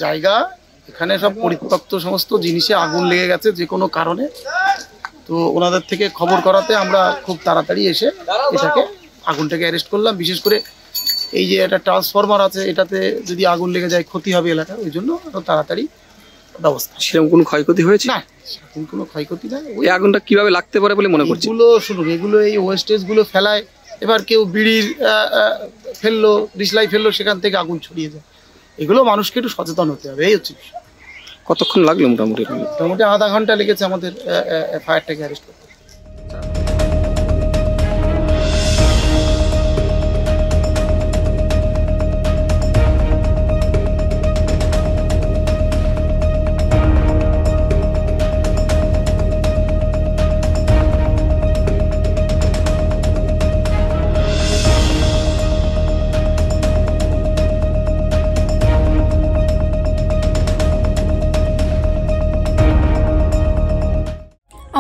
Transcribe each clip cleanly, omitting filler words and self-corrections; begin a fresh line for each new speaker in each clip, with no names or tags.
জায়গা, এখানে সব পরিত্যক্ত সমস্ত জিনিসে আগুন লেগে গেছে যে কোনো কারণে। তো ওনাদের থেকে খবর করাতে আমরা খুব তাড়াতাড়ি এসে এটাকে আগুনটাকে অ্যারেস্ট করলাম। বিশেষ করে এই যে একটা ট্রান্সফরমার আছে, এটাতে যদি আগুন লেগে যায় ক্ষতি হবে এলাকার, ওই জন্য আরো তাড়াতাড়ি ব্যবস্থা।
সেরকম কোনো ক্ষয়ক্ষতি হয়েছে
না, সেরকম কোনো ক্ষয়ক্ষতি না।
ওই আগুনটা কিভাবে লাগতে পারে বলে মনে করছি?
এগুলো শুনুন, এগুলো এই ওয়েস্টেজগুলো ফেলায়, এবার কেউ বিড়ির ফেললো, ডিসলাই ফেললো, সেখান থেকে আগুন ছড়িয়ে যায়। এগুলো মানুষকে একটু সচেতন হতে হবে, এই হচ্ছে বিষয়।
কতক্ষণ লাগলো মোটামুটি?
মোটামুটি আধা ঘন্টা লেগেছে আমাদের ফায়ারটাকে অ্যারেস্ট করতে।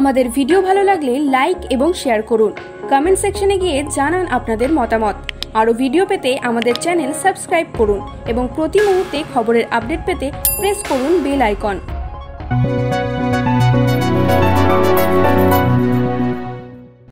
আমাদের ভিডিও ভালো লাগলে লাইক এবং শেয়ার করুন। কমেন্ট সেকশনে গিয়ে জানান আপনাদের মতামত। আরও ভিডিও পেতে আমাদের চ্যানেল সাবস্ক্রাইব করুন এবং প্রতি মুহূর্তে খবরের আপডেট পেতে প্রেস করুন বেল আইকন।